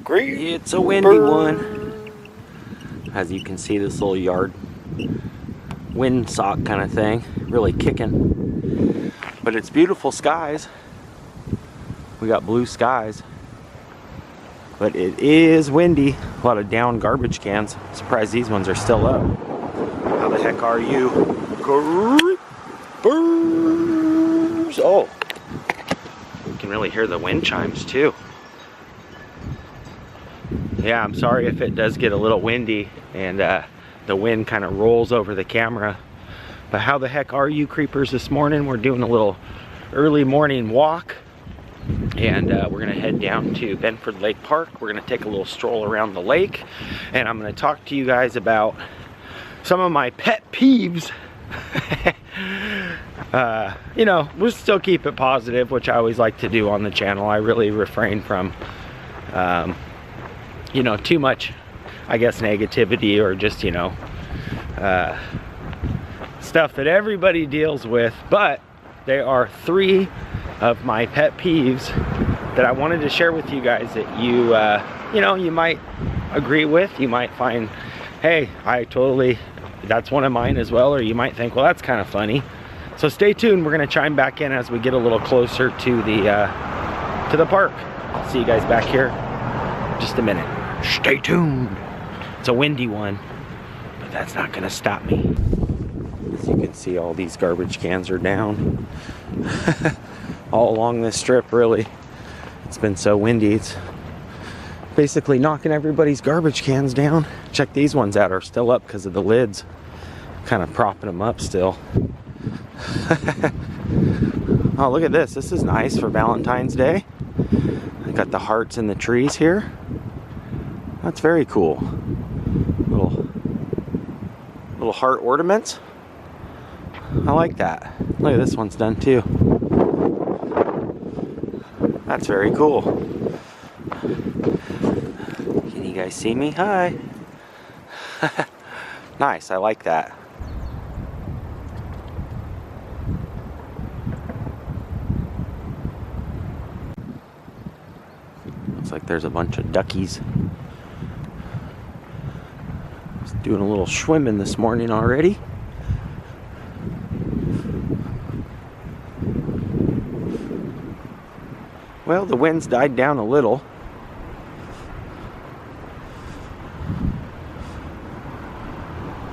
It's a windy one. As you can see, this little yard windsock kind of thing, really kicking. But it's beautiful skies. We got blue skies. But it is windy. A lot of down garbage cans. Surprised these ones are still up. How the heck are you? Kreepers! Oh, you can really hear the wind chimes too. Yeah, I'm sorry if it does get a little windy and the wind kind of rolls over the camera. But how the heck are you, creepers, this morning? We're doing a little early morning walk. And we're gonna head down to Binford Lake Park. We're gonna take a little stroll around the lake. And I'm gonna talk to you guys about some of my pet peeves. You know, we'll still keep it positive, which I always like to do on the channel. I really refrain from you know, too much, I guess, negativity or just, you know, stuff that everybody deals with. But there are 3 of my pet peeves that I wanted to share with you guys that you know, you might agree with. You might find, hey, that's one of mine as well. Or you might think, well, that's kind of funny. So stay tuned. We're gonna chime back in as we get a little closer to the park. I'll see you guys back here in just a minute. Stay tuned. It's a windy one, but that's not gonna stop me. As you can see, all these garbage cans are down. All along this strip, really. It's been so windy, it's basically knocking everybody's garbage cans down. Check these ones out, are still up because of the lids. Kind of propping them up still. Oh, look at this. This is nice for Valentine's Day. I got the hearts in the trees here. That's very cool. Little heart ornaments. I like that. Look at this one's done too. That's very cool. Can you guys see me? Hi. Nice, I like that. Looks like there's a bunch of duckies. Just doing a little swimming this morning already. Well, the wind's died down a little.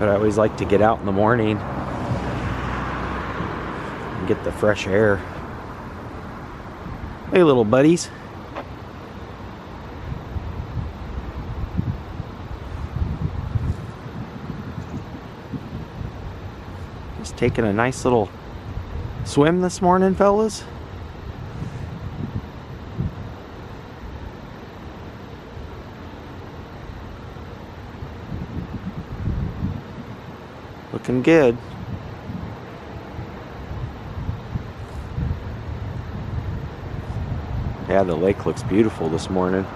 But I always like to get out in the morning and get the fresh air. Hey, little buddies. Just taking a nice little swim this morning, fellas. Looking good. Yeah, the lake looks beautiful this morning.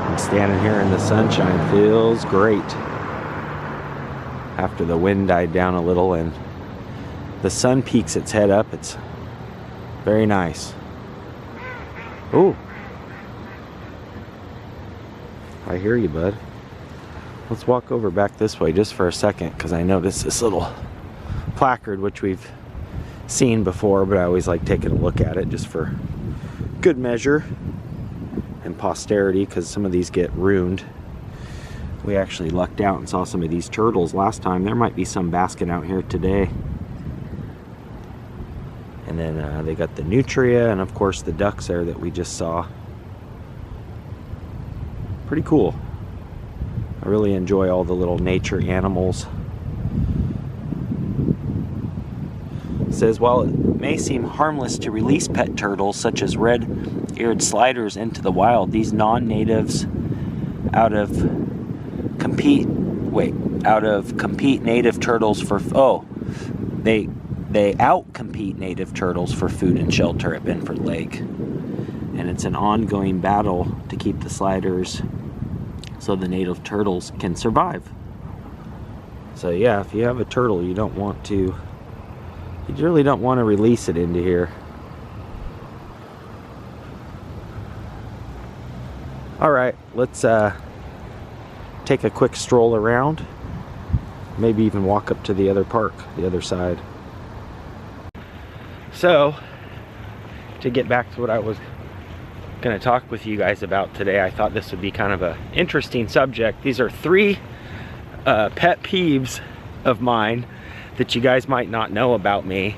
I'm standing here in the sunshine. Feels great. After the wind died down a little and the sun peeks its head up, it's very nice. Ooh. I hear you, bud. Let's walk over back this way just for a second, because I noticed this little placard, which we've seen before, but I always like taking a look at it just for good measure and posterity, because some of these get ruined. We actually lucked out and saw some of these turtles last time. There might be some basking out here today. And then they got the nutria and of course the ducks there that we just saw. Pretty cool. I really enjoy all the little nature animals. It says, while it may seem harmless to release pet turtles such as red-eared sliders into the wild, these non-natives out of compete native turtles for they out-compete native turtles for food and shelter at Binford Lake. And it's an ongoing battle to keep the sliders so the native turtles can survive. So yeah, if you have a turtle, you really don't want to release it into here. All right, let's take a quick stroll around. Maybe even walk up to the other park, the other side. So, to get back to what I was going to talk with you guys about today, I thought this would be kind of an interesting subject. These are 3 pet peeves of mine that you guys might not know about me.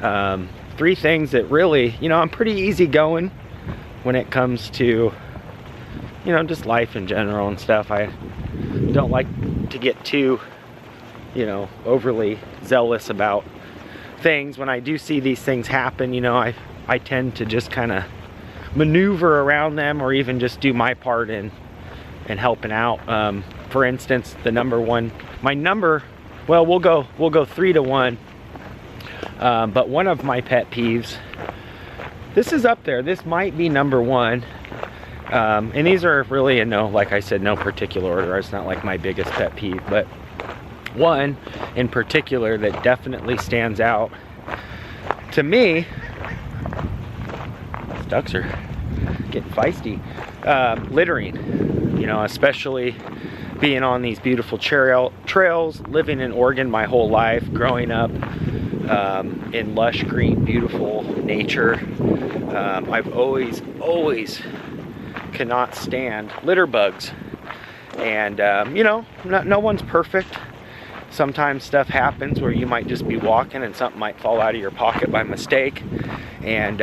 3 things that really, you know, I'm pretty easygoing when it comes to, you know, just life in general and stuff. I don't like to get too, you know, overly zealous about things. When I do see these things happen, you know, I tend to just kind of maneuver around them, or even just do my part in helping out. For instance, the number one, well, we'll go 3 to 1. But one of my pet peeves, this is up there. This might be number 1. And these are really in like I said, no particular order. It's not like my biggest pet peeve, but one in particular that definitely stands out to me. These ducks are getting feisty. Littering, you know, especially being on these beautiful trails, living in Oregon my whole life, growing up in lush green, beautiful nature. I've always cannot stand litter bugs. And you know, no one's perfect. Sometimes stuff happens where you might just be walking and something might fall out of your pocket by mistake, and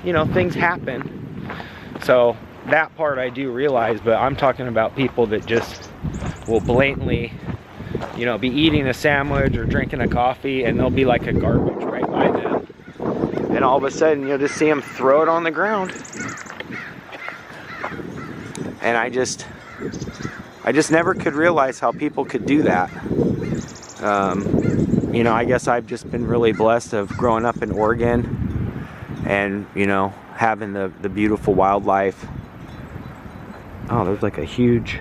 you know, things happen. So that part I do realize, but I'm talking about people that just will blatantly, you know, be eating a sandwich or drinking a coffee, and there'll be like a garbage right by them, and all of a sudden you'll just see them throw it on the ground. And I just never could realize how people could do that. You know, I guess I've just been really blessed of growing up in Oregon, and, you know, having the beautiful wildlife. Oh, there's like a huge,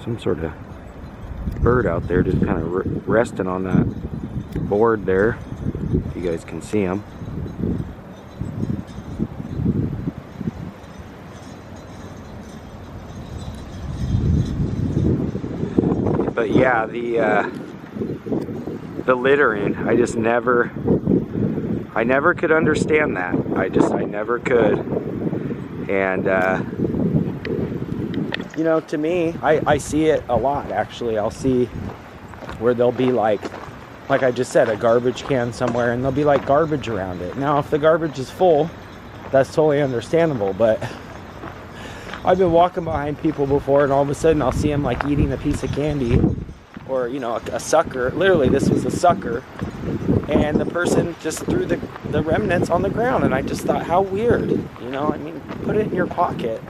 some sort of bird out there just kind of resting on that board there. If you guys can see him. But yeah, the littering, I never could understand that. I never could. And you know, to me, I see it a lot, actually. I'll see where there'll be like I just said, a garbage can somewhere, and there'll be like garbage around it. Now, if the garbage is full, that's totally understandable, but I've been walking behind people before, and all of a sudden I'll see them like eating a piece of candy, or, you know, a sucker. Literally, this was a sucker, and the person just threw the remnants on the ground, and I just thought, how weird, you know? I mean, put it in your pocket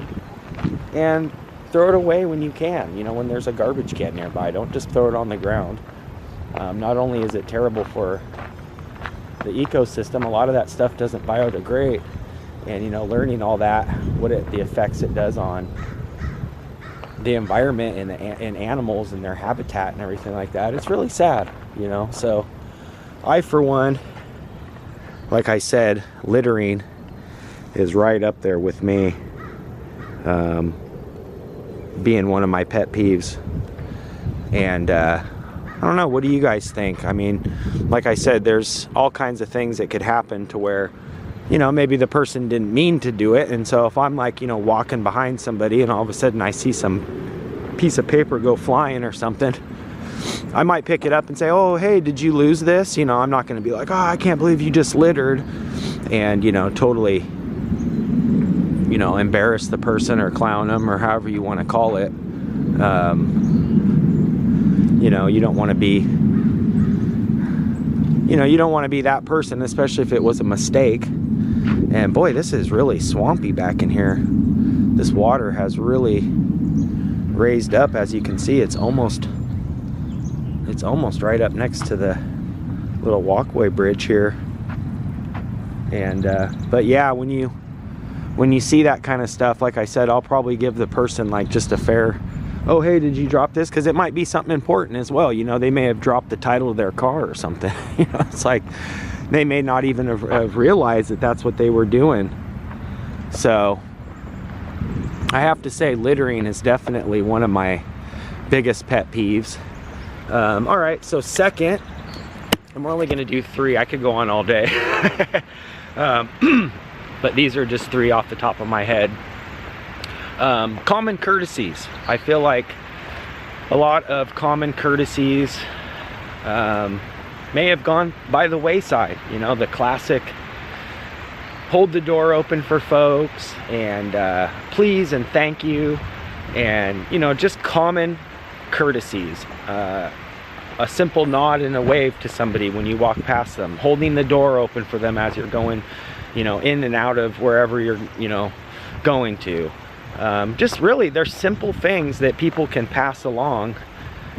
and throw it away when you can, you know, when there's a garbage can nearby. Don't just throw it on the ground. Not only is it terrible for the ecosystem, a lot of that stuff doesn't biodegrade. And, you know, learning all that, the effects it does on the environment and animals and their habitat and everything like that, it's really sad, you know. So I, for one, like I said, littering is right up there with me, being one of my pet peeves. And I don't know, what do you guys think? I mean, like I said, there's all kinds of things that could happen to where, you know, maybe the person didn't mean to do it. And so if I'm like, you know, walking behind somebody and all of a sudden I see some piece of paper go flying or something, I might pick it up and say, oh, hey, did you lose this? You know, I'm not going to be like, oh, I can't believe you just littered, and, you know, totally, you know, embarrass the person or clown them or however you want to call it. You know, you don't want to be, you know, you don't want to be that person, especially if it was a mistake. And boy, this is really swampy back in here. This water has really raised up. As you can see, it's almost right up next to the little walkway bridge here. And but yeah, when you see that kind of stuff, like I said, I'll probably give the person like just a fair, oh, hey, did you drop this? Because it might be something important as well. You know, they may have dropped the title of their car or something. You know, it's like they may not even have realized that that's what they were doing. So I have to say littering is definitely one of my biggest pet peeves. All right, so second, and we're only gonna do 3. I could go on all day. But these are just 3 off the top of my head. Common courtesies. I feel like a lot of common courtesies may have gone by the wayside. You know, the classic hold the door open for folks, and please and thank you, and you know, just common courtesies. A simple nod and a wave to somebody when you walk past them, holding the door open for them as you're going, you know, in and out of wherever you're, you know, going to. Just really, they're simple things that people can pass along,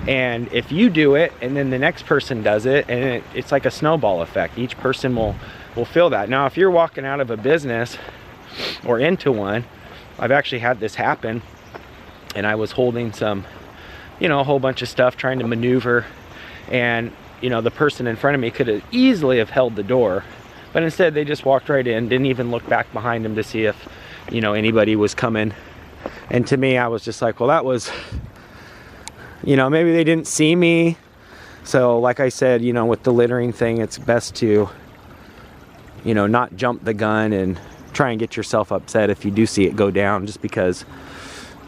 and if you do it and then the next person does it, and it's like a snowball effect. Each person will feel that. Now if you're walking out of a business or into one, I've actually had this happen, and I was holding some, you know, a whole bunch of stuff, trying to maneuver, and you know, the person in front of me could have easily have held the door, but instead they just walked right in, didn't even look back behind them to see if, you know, anybody was coming. And to me, I was just like, well, that was, you know, maybe they didn't see me. So like I said, you know, with the littering thing, it's best to, you know, not jump the gun and try and get yourself upset if you do see it go down, just because,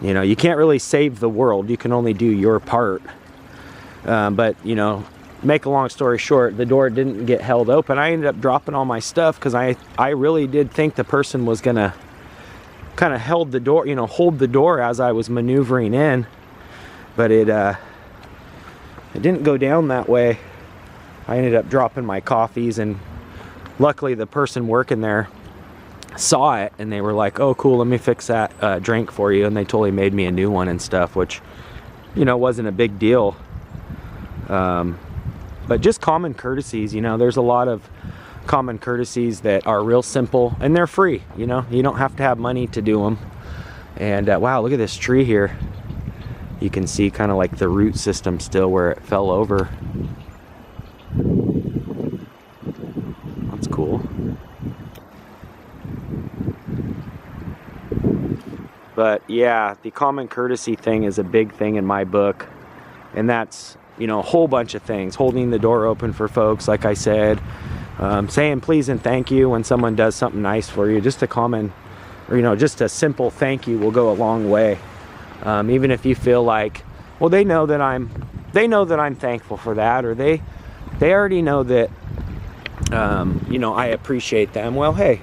you know, you can't really save the world. You can only do your part. But, you know, make a long story short, the door didn't get held open. I ended up dropping all my stuff because I really did think the person was gonna kind of held the door, you know, hold the door as I was maneuvering in, but it didn't go down that way. I ended up dropping my coffees, and luckily the person working there saw it, and they were like, oh cool, let me fix that drink for you, and they totally made me a new one and stuff, which, you know, wasn't a big deal. But just common courtesies, you know, there's a lot of common courtesies that are real simple, and they're free. You know, you don't have to have money to do them. And wow, look at this tree here. You can see kind of like the root system still where it fell over. That's cool. But yeah, the common courtesy thing is a big thing in my book, and that's, you know, a whole bunch of things. Holding the door open for folks, like I said, saying please and thank you when someone does something nice for you. Just a common, or you know, just a simple thank you will go a long way. Even if you feel like, well, they know that I'm thankful for that, or they already know that, you know, I appreciate them. Well, hey,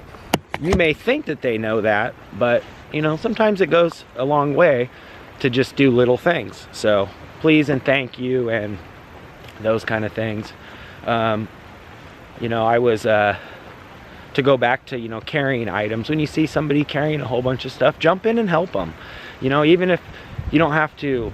you may think that they know that, but you know, sometimes it goes a long way to just do little things. So please and thank you and those kind of things. You know, I was, to go back to, you know, carrying items, when you see somebody carrying a whole bunch of stuff, jump in and help them. You know, even if you don't have to,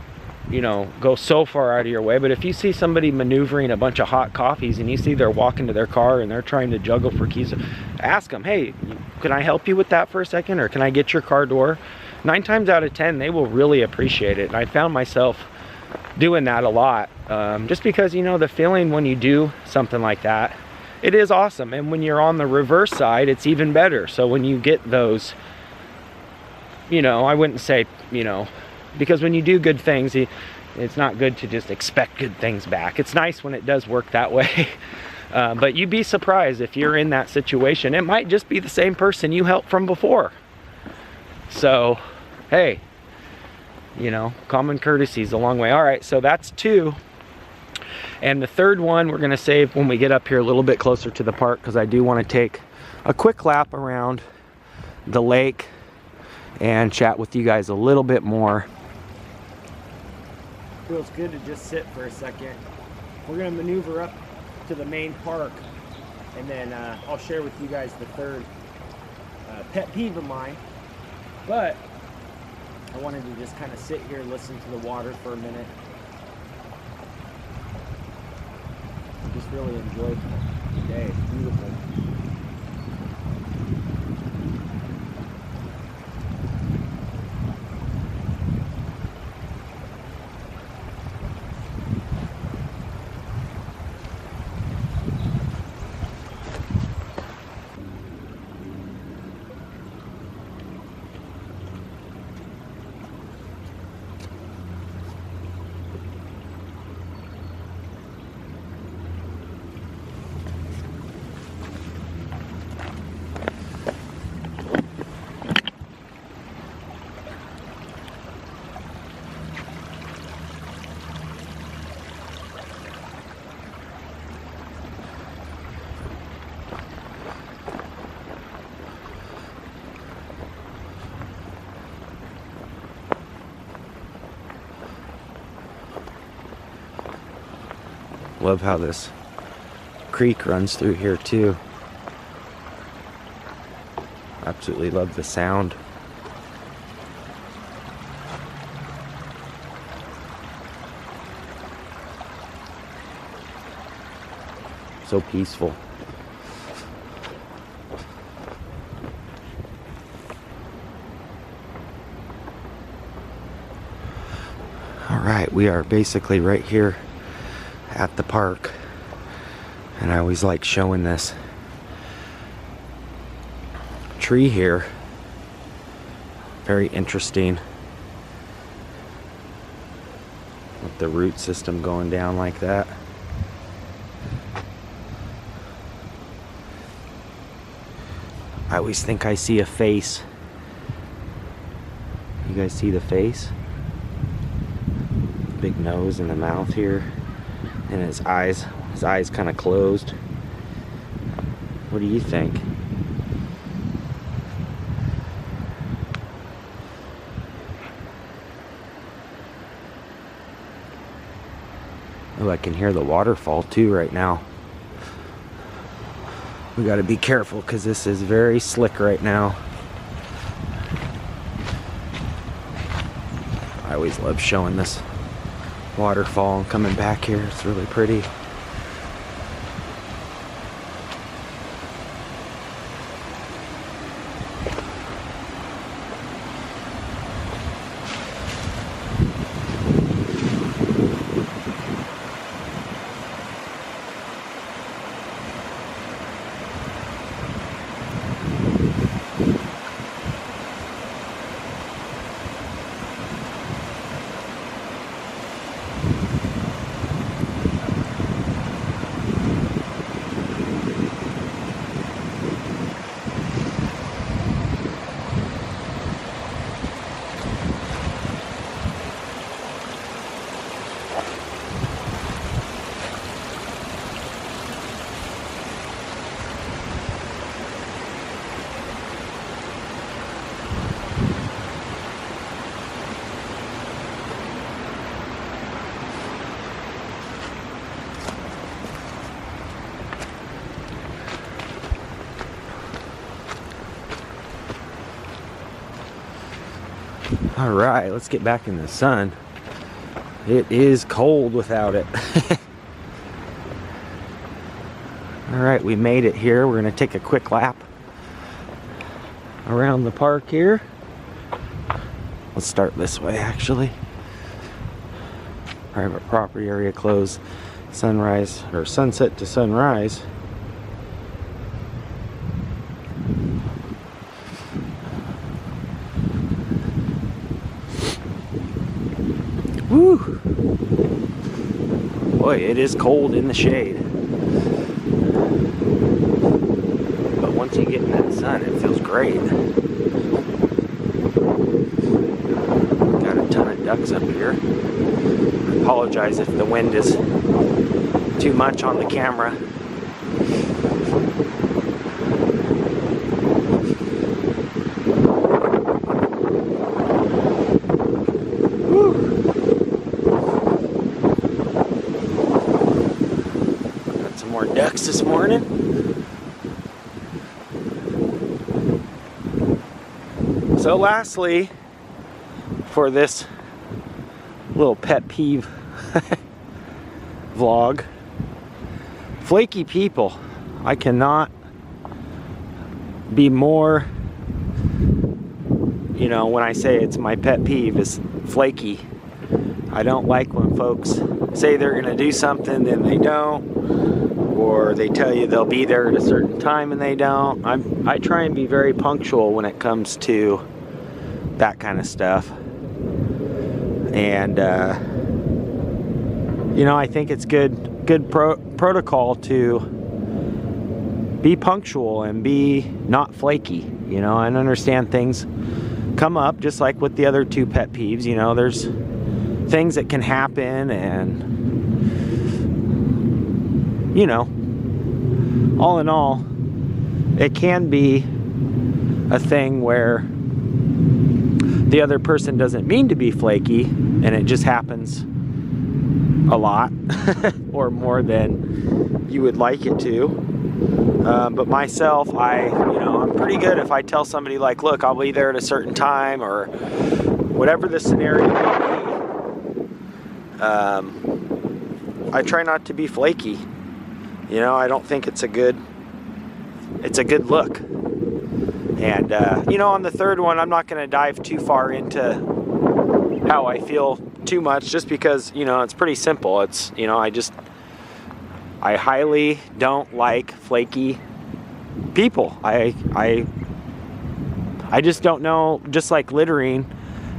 you know, go so far out of your way, but if you see somebody maneuvering a bunch of hot coffees and you see they're walking to their car and they're trying to juggle for keys, ask them, hey, can I help you with that for a second, or can I get your car door? 9 times out of 10, they will really appreciate it. And I found myself doing that a lot, just because, you know, the feeling when you do something like that, it is awesome. And when you're on the reverse side, it's even better. So when you get those, you know, I wouldn't say, you know, because when you do good things, it's not good to just expect good things back. It's nice when it does work that way. But you'd be surprised if you're in that situation. It might just be the same person you helped from before. So, hey, you know, common courtesies a long way. All right, so that's 2. And the third one we're gonna save when we get up here a little bit closer to the park, because I do want to take a quick lap around the lake and chat with you guys a little bit more. Feels good to just sit for a second. We're gonna maneuver up to the main park, and then I'll share with you guys the third pet peeve of mine. But I wanted to just kind of sit here and listen to the water for a minute. Just really enjoyed the day. It's beautiful. Love how this creek runs through here too. Absolutely love the sound. So peaceful. All right, we are basically right here at the park, and I always like showing this tree here. Very interesting with the root system going down like that. I always think I see a face. You guys see the face? Big nose and the mouth here, and his eyes kind of closed. What do you think? Oh, I can hear the waterfall too right now. We got to be careful because this is very slick right now. I always love showing this waterfall and coming back here. It's really pretty. All right, let's get back in the sun. It is cold without it. All right, we made it here. We're gonna take a quick lap around the park here. Let's start this way, actually. Private property area closed, sunrise or sunset to sunrise. Woo! Boy, it is cold in the shade. But once you get in that sun, it feels great. Got a ton of ducks up here. I apologize if the wind is too much on the camera. More ducks this morning. So lastly, for this little pet peeve vlog, flaky people. I cannot be more, you know, when I say it's my pet peeve is flaky. I don't like when folks say they're gonna do something then they don't, or they tell you they'll be there at a certain time and they don't. I try and be very punctual when it comes to that kind of stuff. And you know, I think it's good protocol to be punctual and be not flaky. You know, and understand things come up just like with the other two pet peeves. You know, there's things that can happen, and you know, all in all, it can be a thing where the other person doesn't mean to be flaky, and it just happens a lot or more than you would like it to. But myself, I'm pretty good if I tell somebody like, look, I'll be there at a certain time, or whatever the scenario may be. I try not to be flaky. I don't think it's a good look. And on the third one, I'm not going to dive too far into how I feel too much, just because it's pretty simple. It's I highly don't like flaky people. I just don't know, just like littering,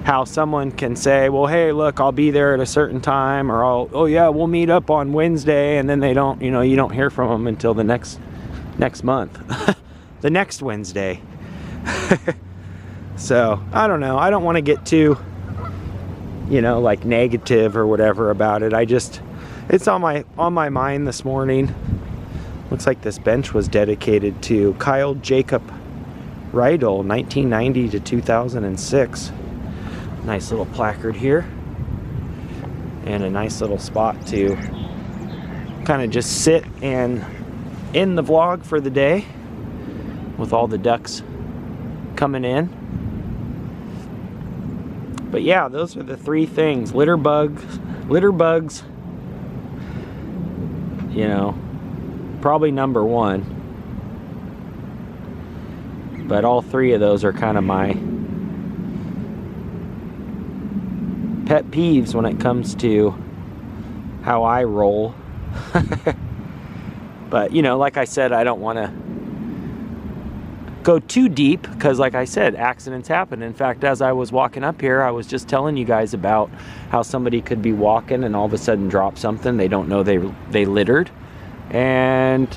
how someone can say, well, hey, look, I'll be there at a certain time, or oh yeah, we'll meet up on Wednesday, and then they don't, you don't hear from them until the next month, the next Wednesday. So I don't know. I don't want to get too, like negative or whatever about it. It's on my mind this morning. Looks like this bench was dedicated to Kyle Jacob Rydell, 1990 to 2006. Nice little placard here, and a nice little spot to kind of just sit and end the vlog for the day with all the ducks coming in. But yeah, those are the three things. Litter bugs, probably number one. But all three of those are kind of my pet peeves when it comes to how I roll. But like I said, I don't want to go too deep, because like I said, accidents happen. In fact, as I was walking up here, I was just telling you guys about how somebody could be walking and all of a sudden drop something. They don't know they littered, and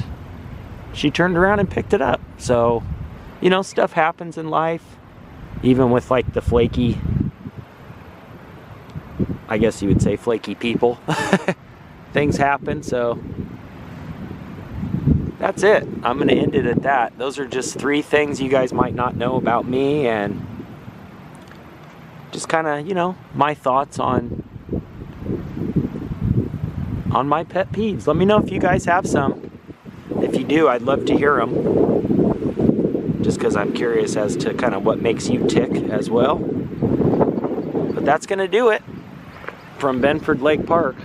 she turned around and picked it up. So stuff happens in life, even with like the flaky, I guess you would say flaky people. Things happen. So that's it. I'm going to end it at that. Those are just three things you guys might not know about me, and just kind of, my thoughts on my pet peeves. Let me know if you guys have some. If you do, I'd love to hear them, just because I'm curious as to kind of what makes you tick as well. But that's going to do it from Binford Lake Park.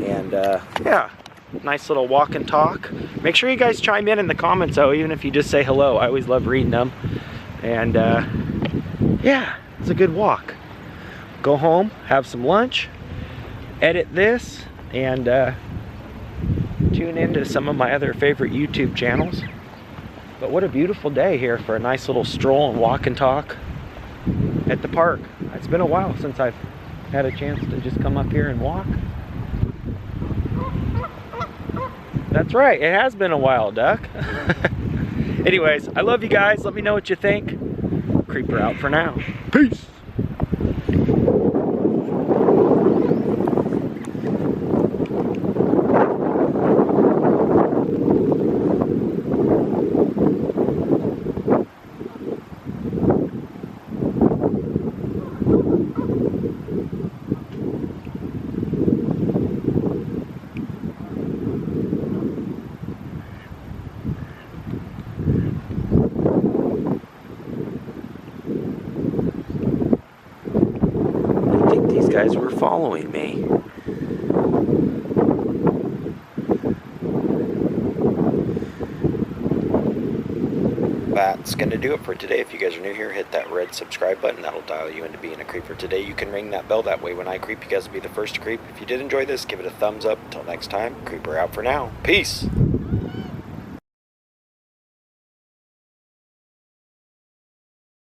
And yeah, nice little walk and talk. Make sure you guys chime in the comments though, even if you just say hello. I always love reading them. And yeah, it's a good walk. Go home, have some lunch, edit this, and tune into some of my other favorite YouTube channels. But what a beautiful day here for a nice little stroll and walk and talk at the park. It's been a while since I've had a chance to just come up here and walk. That's right, it has been a while, duck. Anyways, I love you guys. Let me know what you think. Creeper out for now. Peace. These guys were following me. That's gonna do it for today. If you guys are new here, hit that red subscribe button. That'll dial you into being a creeper today. You can ring that bell, that way when I creep, you guys will be the first to creep. If you did enjoy this, give it a thumbs up. Until next time, creeper out for now. Peace.